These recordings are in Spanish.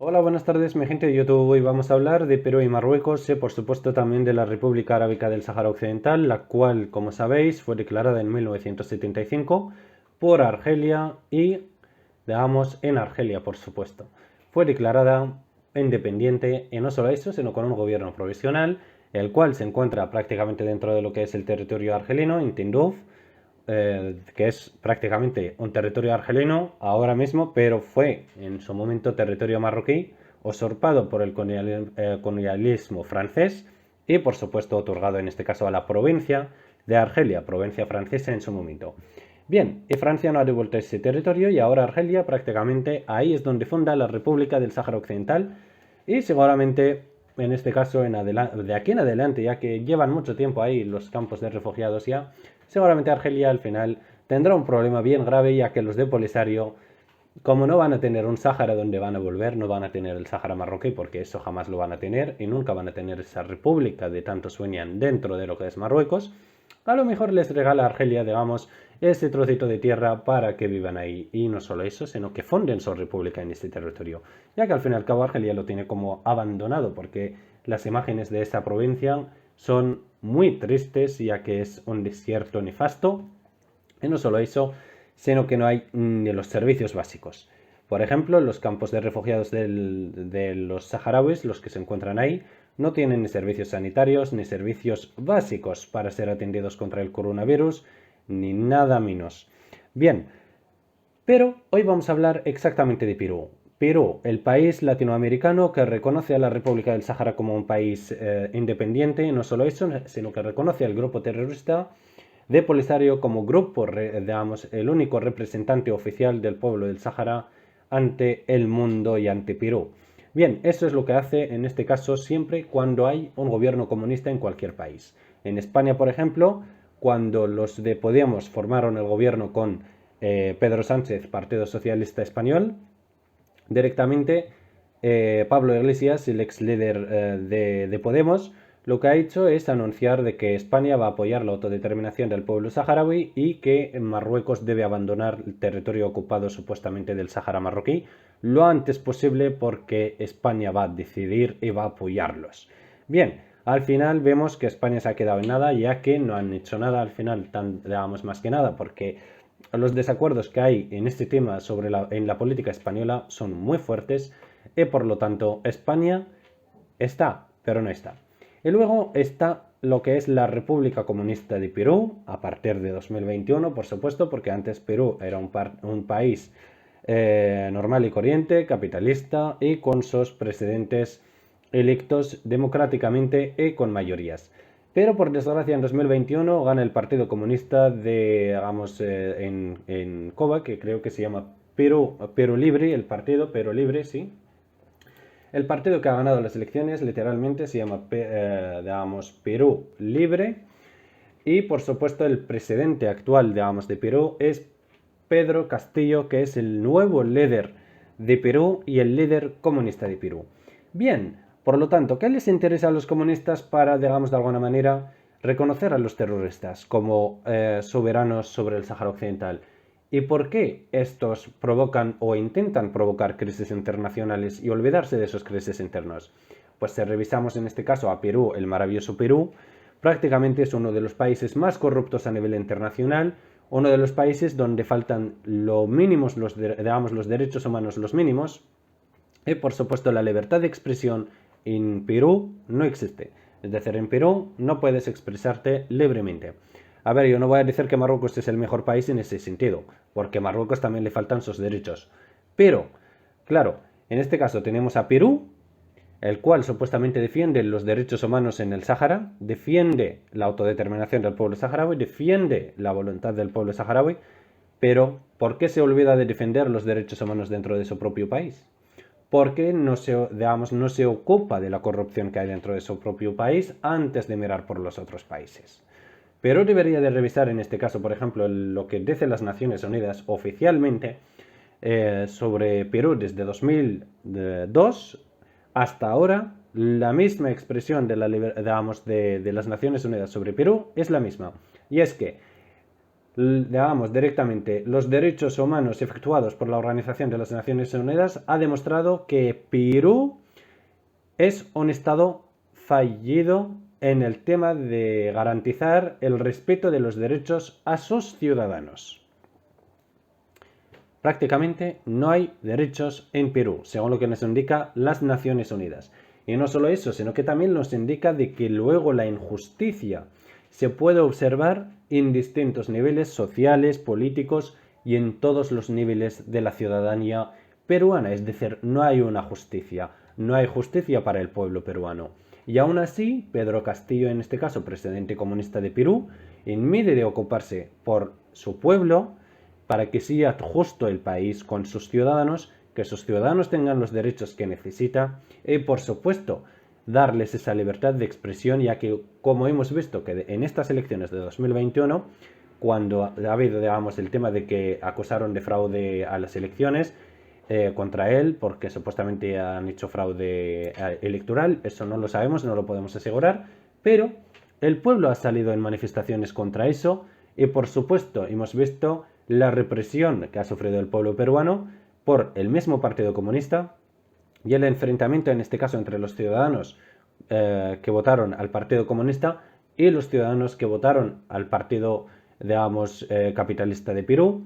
Hola, buenas tardes, mi gente de YouTube. Hoy vamos a hablar de Perú y Marruecos y por supuesto también de la República Arábica del Sáhara Occidental, la cual, como sabéis, fue declarada en 1975 por Argelia y, digamos, en Argelia, por supuesto. Fue declarada independiente y no solo eso, sino con un gobierno provisional, el cual se encuentra prácticamente dentro de lo que es el territorio argelino, en Tinduf, que es prácticamente un territorio argelino ahora mismo, pero fue en su momento territorio marroquí, usurpado por el colonialismo francés y por supuesto otorgado en este caso a la provincia de Argelia, provincia francesa en su momento. Bien, y Francia no ha devuelto ese territorio y ahora Argelia prácticamente ahí es donde funda la República del Sáhara Occidental y seguramente en este caso de aquí en adelante, ya que llevan mucho tiempo ahí los campos de refugiados ya, seguramente Argelia al final tendrá un problema bien grave, ya que los de Polisario, como no van a tener un Sáhara donde van a volver, no van a tener el Sáhara marroquí, porque eso jamás lo van a tener y nunca van a tener esa república de tanto sueñan dentro de lo que es Marruecos. A lo mejor les regala a Argelia, digamos, ese trocito de tierra para que vivan ahí. Y no solo eso, sino que fonden su república en este territorio. Ya que al fin y al cabo Argelia lo tiene como abandonado, porque las imágenes de esta provincia son muy tristes, ya que es un desierto nefasto. Y no solo eso, sino que no hay ni los servicios básicos. Por ejemplo, los campos de refugiados de los saharauis, los que se encuentran ahí, no tienen ni servicios sanitarios ni servicios básicos para ser atendidos contra el coronavirus, ni nada menos. Bien, pero hoy vamos a hablar exactamente de Perú. Perú, el país latinoamericano que reconoce a la República del Sáhara como un país independiente, no solo eso, sino que reconoce al grupo terrorista de Polisario como grupo, digamos, el único representante oficial del pueblo del Sáhara ante el mundo y ante Perú. Bien, eso es lo que hace en este caso siempre cuando hay un gobierno comunista en cualquier país. En España, por ejemplo, cuando los de Podemos formaron el gobierno con Pedro Sánchez, Partido Socialista Español, directamente Pablo Iglesias, el ex líder de Podemos, lo que ha hecho es anunciar de que España va a apoyar la autodeterminación del pueblo saharaui y que Marruecos debe abandonar el territorio ocupado supuestamente del Sáhara marroquí lo antes posible porque España va a decidir y va a apoyarlos. Bien, al final vemos que España se ha quedado en nada, ya que no han hecho nada al final, digamos más que nada, porque los desacuerdos que hay en este tema en la política española son muy fuertes y por lo tanto España está, pero no está. Y luego está lo que es la República Comunista de Perú, a partir de 2021, por supuesto, porque antes Perú era un país normal y corriente, capitalista y con sus presidentes electos democráticamente y con mayorías. Pero por desgracia en 2021 gana el Partido Comunista de, digamos, en Cuba, que creo que se llama Perú Libre, el partido Perú Libre, sí. El partido que ha ganado las elecciones literalmente se llama, digamos, Perú Libre. Y por supuesto el presidente actual, digamos, de Perú es Pedro Castillo, que es el nuevo líder de Perú y el líder comunista de Perú. Bien, por lo tanto, ¿qué les interesa a los comunistas para, digamos, de alguna manera reconocer a los terroristas como soberanos sobre el Sáhara Occidental? ¿Y por qué estos provocan o intentan provocar crisis internacionales y olvidarse de esos crisis internos? Pues si revisamos en este caso a Perú, el maravilloso Perú, prácticamente es uno de los países más corruptos a nivel internacional, uno de los países donde faltan lo mínimos, digamos, los derechos humanos, los mínimos, y por supuesto la libertad de expresión en Perú no existe. Es decir, en Perú no puedes expresarte libremente. A ver, yo no voy a decir que Marruecos es el mejor país en ese sentido, porque a Marruecos también le faltan sus derechos. Pero, claro, en este caso tenemos a Perú, el cual supuestamente defiende los derechos humanos en el Sáhara, defiende la autodeterminación del pueblo saharaui, defiende la voluntad del pueblo saharaui, pero ¿por qué se olvida de defender los derechos humanos dentro de su propio país? Porque no se, digamos, no se ocupa de la corrupción que hay dentro de su propio país antes de mirar por los otros países. Pero debería de revisar en este caso, por ejemplo, lo que dicen las Naciones Unidas oficialmente sobre Perú desde 2002 hasta ahora. La misma expresión de, digamos, de las Naciones Unidas sobre Perú es la misma. Y es que digamos, directamente los derechos humanos efectuados por la Organización de las Naciones Unidas, ha demostrado que Perú es un Estado fallido en el tema de garantizar el respeto de los derechos a sus ciudadanos. Prácticamente no hay derechos en Perú, según lo que nos indica las Naciones Unidas. Y no solo eso, sino que también nos indica de que luego la injusticia se puede observar en distintos niveles sociales, políticos y en todos los niveles de la ciudadanía peruana. Es decir, no hay una justicia, no hay justicia para el pueblo peruano. Y aún así, Pedro Castillo, en este caso presidente comunista de Perú, en medio de ocuparse por su pueblo, para que sea justo el país con sus ciudadanos, que sus ciudadanos tengan los derechos que necesita y, por supuesto, darles esa libertad de expresión, ya que, como hemos visto que en estas elecciones de 2021, cuando ha habido, digamos, el tema de que acusaron de fraude a las elecciones contra él, porque supuestamente han hecho fraude electoral, eso no lo sabemos, no lo podemos asegurar, pero el pueblo ha salido en manifestaciones contra eso y, por supuesto, hemos visto la represión que ha sufrido el pueblo peruano por el mismo Partido Comunista y el enfrentamiento, en este caso, entre los ciudadanos que votaron al Partido Comunista y los ciudadanos que votaron al Partido, digamos, capitalista de Perú.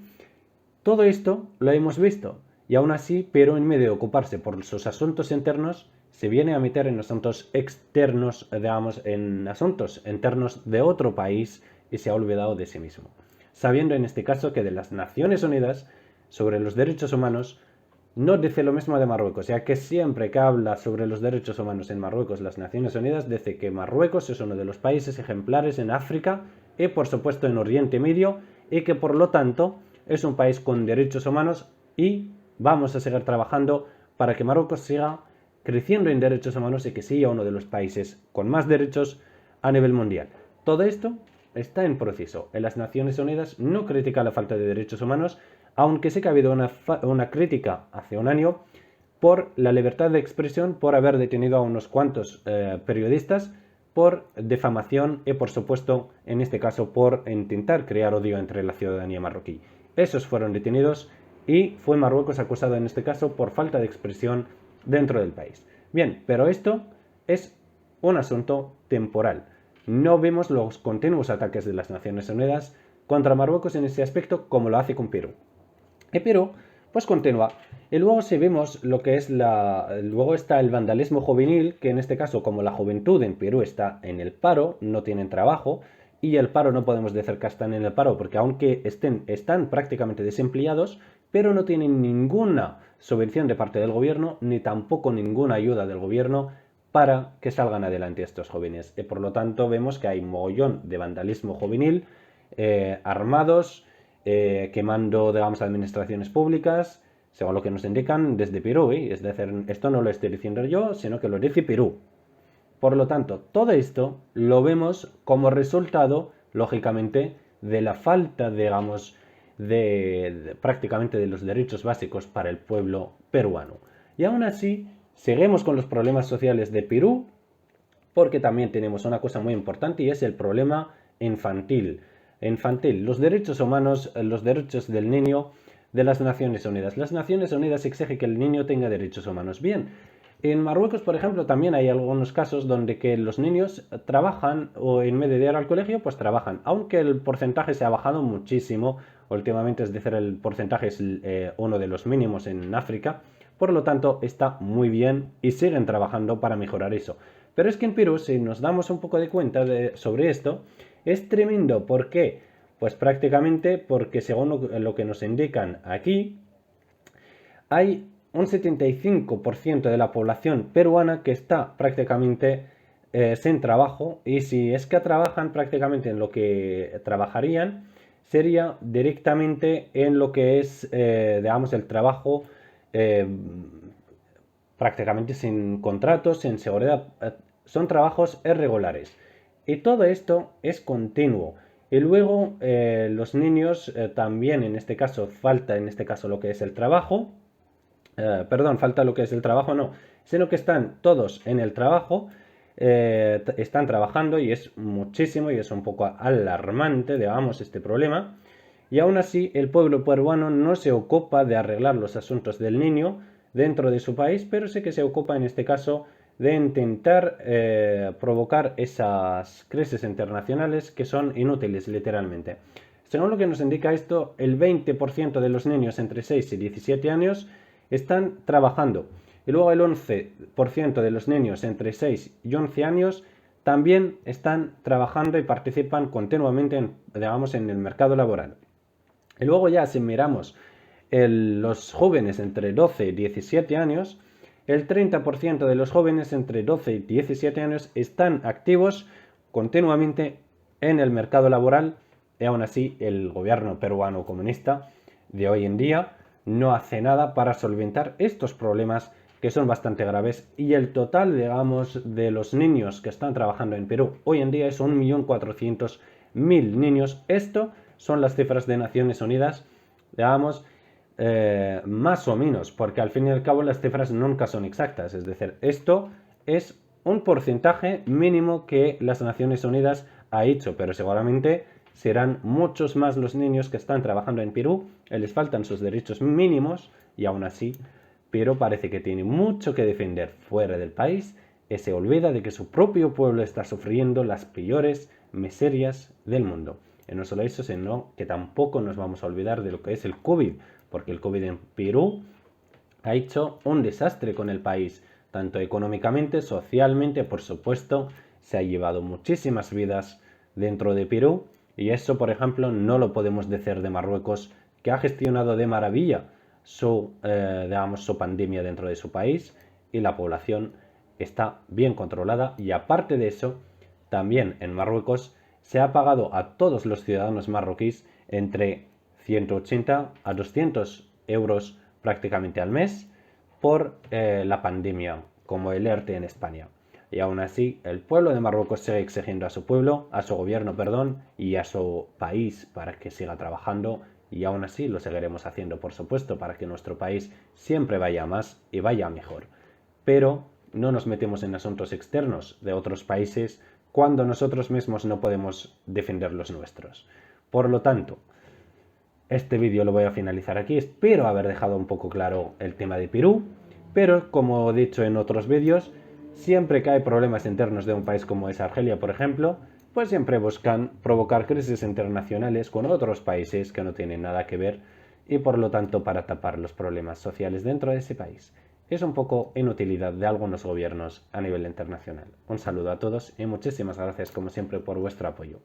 Todo esto lo hemos visto y aún así, pero en medio de ocuparse por sus asuntos internos, se viene a meter en asuntos externos, digamos, en asuntos internos de otro país y se ha olvidado de sí mismo, sabiendo en este caso que de las Naciones Unidas sobre los derechos humanos no dice lo mismo de Marruecos, ya que siempre que habla sobre los derechos humanos en Marruecos las Naciones Unidas dice que Marruecos es uno de los países ejemplares en África y por supuesto en Oriente Medio y que por lo tanto es un país con derechos humanos y vamos a seguir trabajando para que Marruecos siga creciendo en derechos humanos y que sea uno de los países con más derechos a nivel mundial. Todo esto está en proceso. En las Naciones Unidas no critica la falta de derechos humanos, aunque sí que ha habido una crítica hace un año por la libertad de expresión, por haber detenido a unos cuantos periodistas por defamación y, por supuesto, en este caso, por intentar crear odio entre la ciudadanía marroquí. Esos fueron detenidos y fue Marruecos acusado en este caso por falta de expresión dentro del país. Bien, pero esto es un asunto temporal. No vemos los continuos ataques de las Naciones Unidas contra Marruecos en este aspecto como lo hace con Perú. Y Perú, pues continúa. Y luego si vemos lo que es luego está el vandalismo juvenil, que en este caso, como la juventud en Perú está en el paro, no tienen trabajo, y el paro no podemos decir que están en el paro, porque aunque están prácticamente desempleados, pero no tienen ninguna subvención de parte del gobierno, ni tampoco ninguna ayuda del gobierno para que salgan adelante estos jóvenes. Y por lo tanto vemos que hay mogollón de vandalismo juvenil, armados, quemando, digamos, administraciones públicas, según lo que nos indican desde Perú, ¿eh? Es decir, esto no lo estoy diciendo yo, sino que lo dice Perú. Por lo tanto, todo esto lo vemos como resultado, lógicamente, de la falta, digamos, prácticamente de los derechos básicos para el pueblo peruano. Y aún así, seguimos con los problemas sociales de Perú, porque también tenemos una cosa muy importante y es el problema infantil. Los derechos humanos, los derechos del niño de las Naciones Unidas. Las Naciones Unidas exigen que el niño tenga derechos humanos. Bien, en Marruecos, por ejemplo, también hay algunos casos donde que los niños trabajan o en medio de ir al colegio, pues trabajan, aunque el porcentaje se ha bajado muchísimo últimamente, es decir, el porcentaje es uno de los mínimos en África, por lo tanto está muy bien y siguen trabajando para mejorar eso. Pero es que en Perú, si nos damos un poco de cuenta sobre esto, es tremendo. ¿Por qué? Pues prácticamente porque según lo que nos indican aquí, hay un 75% de la población peruana que está prácticamente sin trabajo, y si es que trabajan prácticamente en lo que trabajarían, sería directamente en lo que es, digamos, el trabajo prácticamente sin contratos, sin seguridad, son trabajos irregulares. Y todo esto es continuo. Y luego los niños también, en este caso, falta en este caso lo que es el trabajo. Perdón, falta lo que es el trabajo, no, sino que están todos en el trabajo, están trabajando y es muchísimo y es un poco alarmante, digamos, este problema. Y aún así, el pueblo peruano no se ocupa de arreglar los asuntos del niño dentro de su país, pero sí que se ocupa en este caso de intentar provocar esas crisis internacionales que son inútiles literalmente. Según lo que nos indica esto, el 20% de los niños entre 6 y 17 años están trabajando. Y luego el 11% de los niños entre 6 y 11 años también están trabajando y participan continuamente en el mercado laboral. Y luego ya si miramos los jóvenes entre 12 y 17 años, el 30% de los jóvenes entre 12 y 17 años están activos continuamente en el mercado laboral y aún así el gobierno peruano comunista de hoy en día no hace nada para solventar estos problemas que son bastante graves y el total, digamos, de los niños que están trabajando en Perú hoy en día es 1.400.000 niños. Esto son las cifras de Naciones Unidas, digamos, más o menos, porque al fin y al cabo las cifras nunca son exactas, es decir, esto es un porcentaje mínimo que las Naciones Unidas ha hecho, pero seguramente serán muchos más los niños que están trabajando en Perú, les faltan sus derechos mínimos y aún así, pero parece que tiene mucho que defender fuera del país y se olvida de que su propio pueblo está sufriendo las peores miserias del mundo. Y no solo eso, sino que tampoco nos vamos a olvidar de lo que es el COVID, porque el COVID en Perú ha hecho un desastre con el país, tanto económicamente, socialmente, por supuesto, se ha llevado muchísimas vidas dentro de Perú y eso, por ejemplo, no lo podemos decir de Marruecos, que ha gestionado de maravilla su pandemia dentro de su país y la población está bien controlada y aparte de eso, también en Marruecos se ha pagado a todos los ciudadanos marroquíes entre 180 a 200 euros prácticamente al mes por la pandemia, como el ERTE en España. Y aún así, el pueblo de Marruecos sigue exigiendo a su pueblo, a su gobierno, perdón, y a su país para que siga trabajando. Y aún así lo seguiremos haciendo, por supuesto, para que nuestro país siempre vaya más y vaya mejor. Pero no nos metemos en asuntos externos de otros países cuando nosotros mismos no podemos defender los nuestros. Por lo tanto, este vídeo lo voy a finalizar aquí. Espero haber dejado un poco claro el tema de Perú, pero como he dicho en otros vídeos, siempre que hay problemas internos de un país como es Argelia, por ejemplo, pues siempre buscan provocar crisis internacionales con otros países que no tienen nada que ver y por lo tanto para tapar los problemas sociales dentro de ese país. Es un poco inutilidad de algunos gobiernos a nivel internacional. Un saludo a todos y muchísimas gracias como siempre por vuestro apoyo.